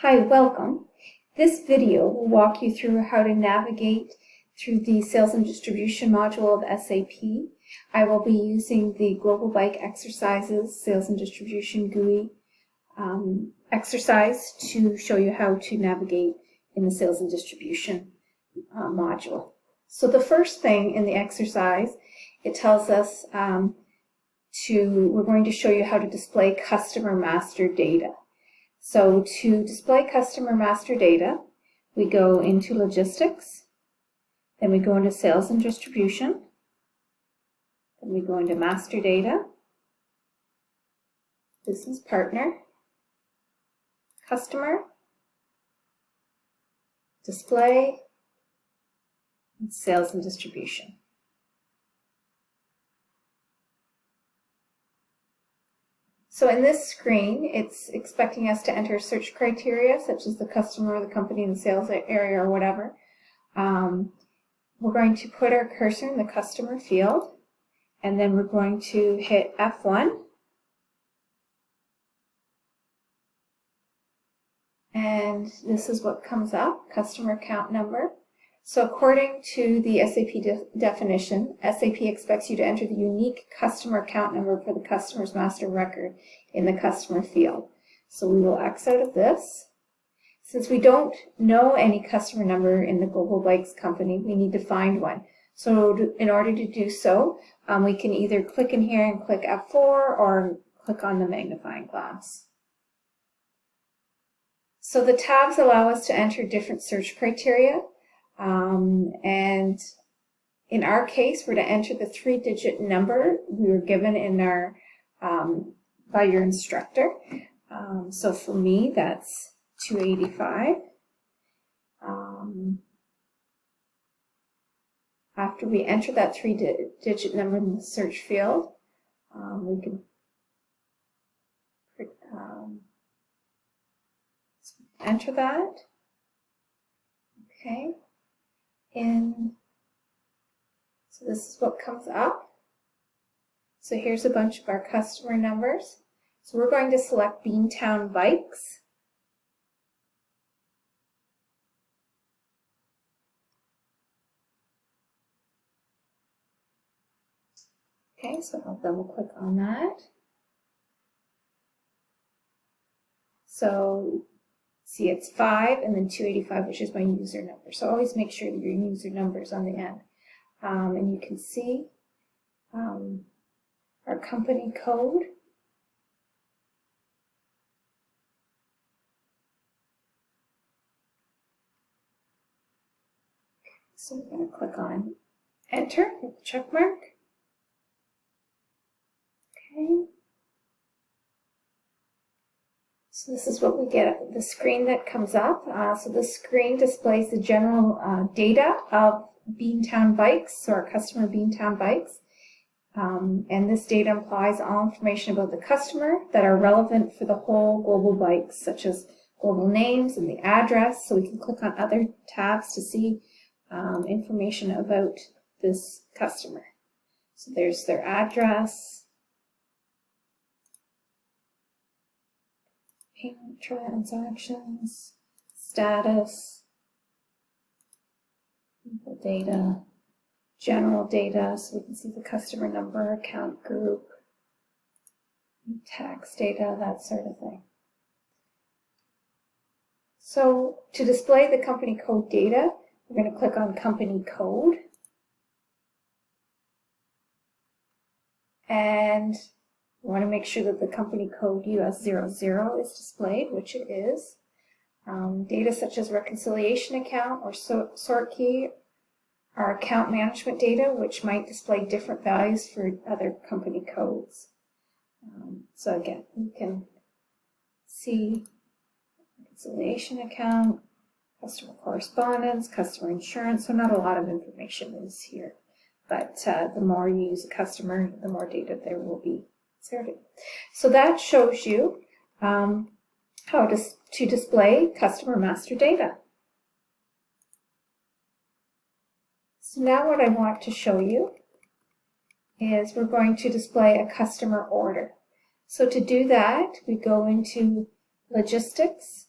Hi, welcome. This video will walk you through how to navigate through the Sales and Distribution module of SAP. I will be using the Global Bike Exercises Sales and Distribution GUI exercise to show you how to navigate in the Sales and Distribution module. So the first thing in the exercise, it tells us we're going to show you how to display customer master data. So to display customer master data, we go into logistics, then we go into sales and distribution, then we go into master data, business partner, customer, display, and sales and distribution. So in this screen, it's expecting us to enter search criteria, such as the customer, the company, the sales area, or whatever. We're going to put our cursor in the customer field, and then we're going to hit F1. And this is what comes up, customer account number. So according to the SAP definition, SAP expects you to enter the unique customer account number for the customer's master record in the customer field. So we will X out of this. Since we don't know any customer number in the Global Bikes company, we need to find one. So in order to do so, we can either click in here and click F4 or click on the magnifying glass. So the tabs allow us to enter different search criteria. And in our case, we're to enter the 3-digit number we were given in our by your instructor. So for me, that's 285. After we enter that 3-digit number in the search field, we can enter that. Okay. So this is what comes up. So here's a bunch of our customer numbers. So we're going to select Beantown Bikes. Okay, so I'll double click on that. So see, it's 5 and then 285, which is my user number. So always make sure that your user number is on the end. And you can see our company code. So we're going to click on Enter with the check mark. Okay. So this is what we get, the screen that comes up. So this screen displays the general data of Beantown Bikes, so our customer Beantown Bikes. And this data implies all information about the customer that are relevant for the whole Global Bikes, such as global names and the address. So we can click on other tabs to see information about this customer. So there's their address, payment transactions, status, info data, general data, so we can see the customer number, account group, tax data, that sort of thing. So to display the company code data, we're going to click on company code. And we want to make sure that the company code US00 is displayed, which it is. Data such as reconciliation account or sort key are account management data, which might display different values for other company codes. So again, you can see reconciliation account, customer correspondence, customer insurance. So not a lot of information is here, but the more you use a customer, the more data there will be inserted. So that shows you how to display customer master data. So now what I want to show you is we're going to display a customer order. So to do that, we go into Logistics,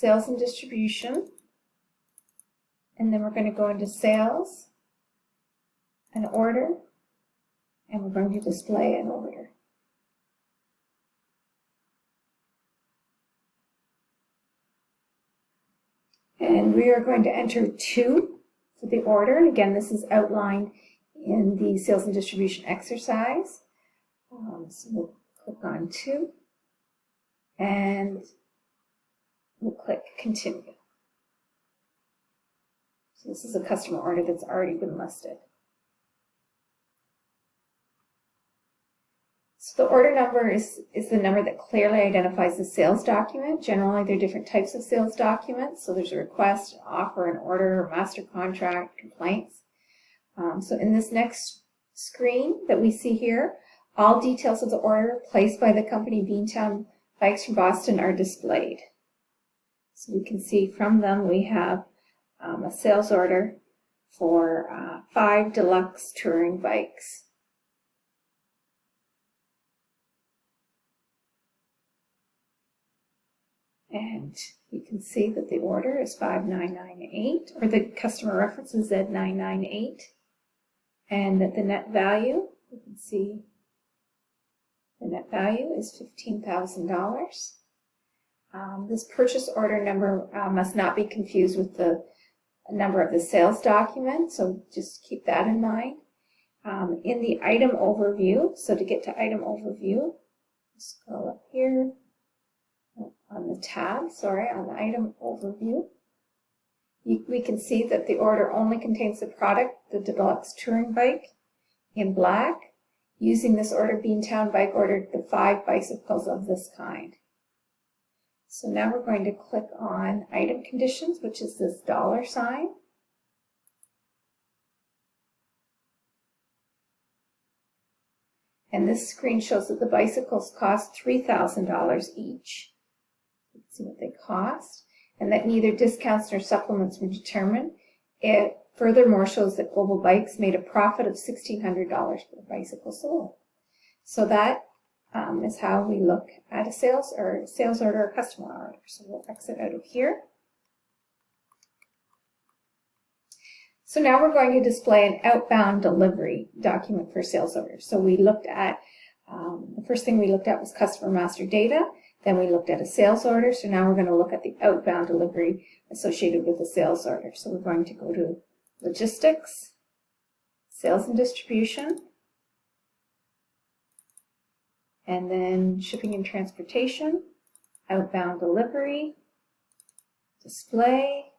sales and distribution, and then we're going to go into sales, an order, and we're going to display an order. And we are going to enter 2 for the order. And again, this is outlined in the sales and distribution exercise. So we'll click on 2 and we'll click continue. So this is a customer order that's already been listed. So the order number is the number that clearly identifies the sales document. Generally, there are different types of sales documents. So there's a request, an offer, an order, a master contract, complaints. So in this next screen that we see here, all details of the order placed by the company Beantown Bikes from Boston are displayed. So we can see from them we have a sales order for 5 deluxe touring bikes. And you can see that the order is 5998, or the customer reference is Z998, and that the net value, you can see the net value is $15,000. This purchase order number must not be confused with the number of the sales document, so just keep that in mind. In the item overview, so to get to item overview, scroll up here on the tab, on the item overview, we can see that the order only contains the product, the deluxe touring bike in black. Using this order, Beantown Bike ordered the 5 bicycles of this kind. So now we're going to click on item conditions, which is this $sign. And this screen shows that the bicycles cost $3,000 each. You can see what they cost, and that neither discounts nor supplements were determined. It furthermore shows that Global Bikes made a profit of $1,600 per bicycle sold. So that is how we look at a sales order or customer order. So we'll exit out of here. So now we're going to display an outbound delivery document for sales orders. So we looked at, the first thing we looked at was customer master data. Then we looked at a sales order. So now we're going to look at the outbound delivery associated with the sales order. So we're going to go to logistics, sales and distribution, and then shipping and transportation, outbound delivery, display,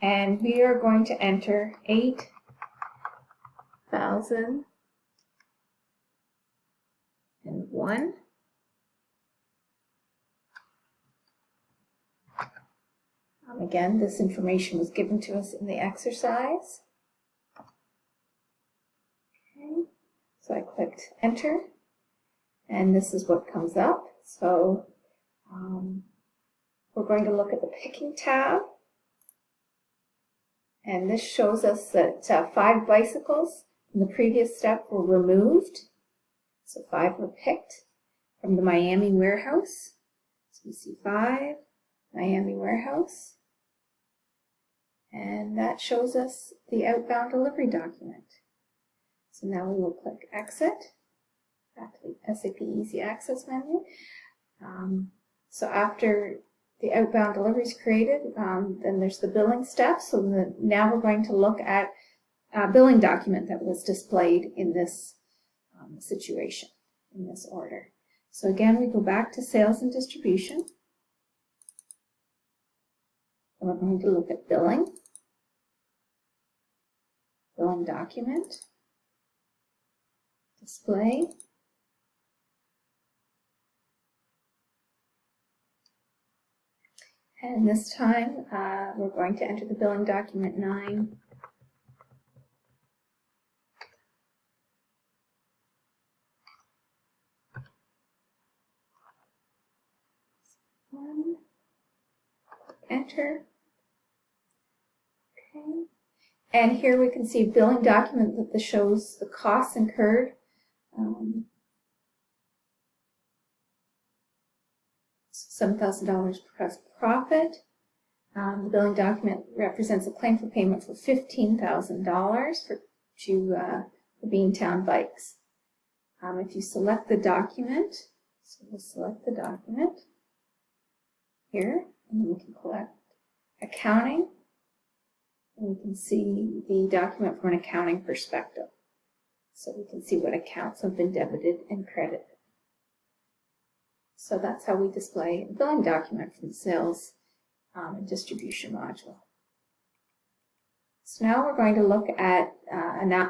and we are going to enter 8,001. Again, this information was given to us in the exercise. Okay. So I clicked enter, and this is what comes up. So we're going to look at the picking tab, and this shows us that 5 bicycles in the previous step were removed. So 5 were picked from the Miami warehouse. So we see 5, Miami warehouse, and that shows us the outbound delivery document. So now we will click exit, back to the SAP Easy Access menu. So after the outbound delivery is created, then there's the billing step. So now we're going to look at a billing document that was displayed in this situation, in this order. So again, we go back to sales and distribution. And we're going to look at billing, billing document, display, and this time we're going to enter the billing document 9. Enter. Okay. And here we can see a billing document that shows the costs incurred $7,000 plus profit. The billing document represents a claim for payment for $15,000 to Beantown Bikes. If you select the document, so we'll select the document here, and we can select accounting, and we can see the document from an accounting perspective. So we can see what accounts have been debited and credited. So that's how we display a billing document from the sales and distribution module. So now we're going to look at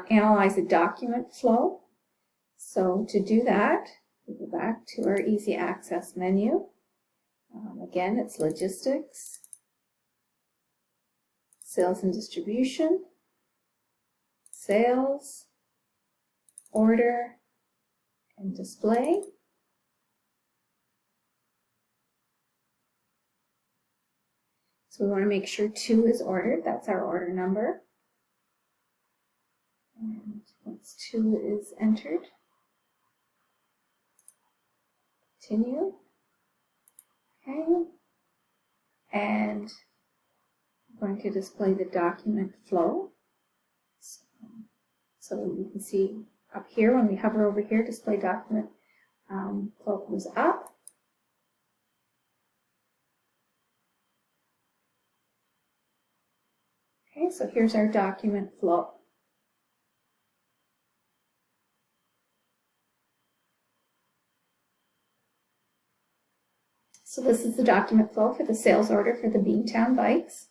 analyze a document flow. So to do that, we go back to our Easy Access menu. Again, it's Logistics, Sales and Distribution, Sales, Order, and Display. So we want to make sure 2 is ordered. That's our order number. And once 2 is entered, continue. Okay. And I'm going to display the document flow. So you can see up here, when we hover over here, display document flow comes up. Okay, so here's our document flow. So this is the document flow for the sales order for the Beantown Bikes.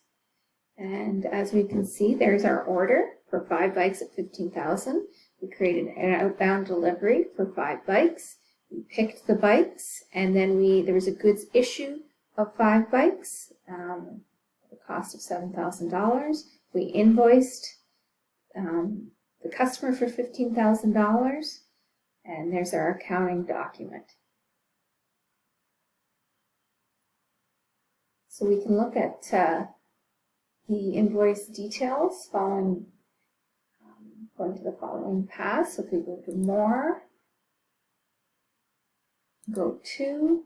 And as we can see, there's our order for 5 bikes at $15,000. We created an outbound delivery for 5 bikes. We picked the bikes, and then there was a goods issue of 5 bikes. The cost of $7,000. We invoiced the customer for $15,000, and there's our accounting document. So we can look at the invoice details following, going to the following path. So if we go to More, go to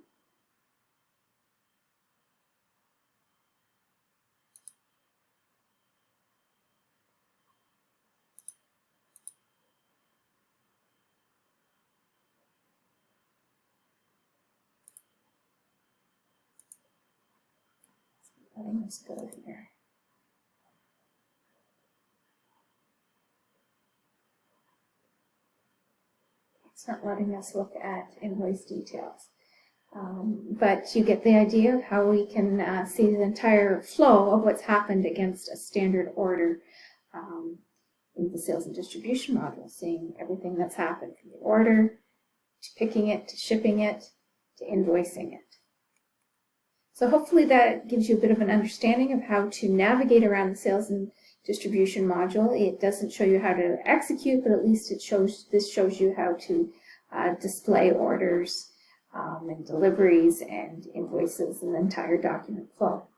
letting us go here. It's not letting us look at invoice details. But you get the idea of how we can see the entire flow of what's happened against a standard order in the sales and distribution module, seeing everything that's happened from the order to picking it, to shipping it, to invoicing it. So hopefully that gives you a bit of an understanding of how to navigate around the sales and distribution module. It doesn't show you how to execute, but at least this shows you how to display orders and deliveries and invoices and the entire document flow.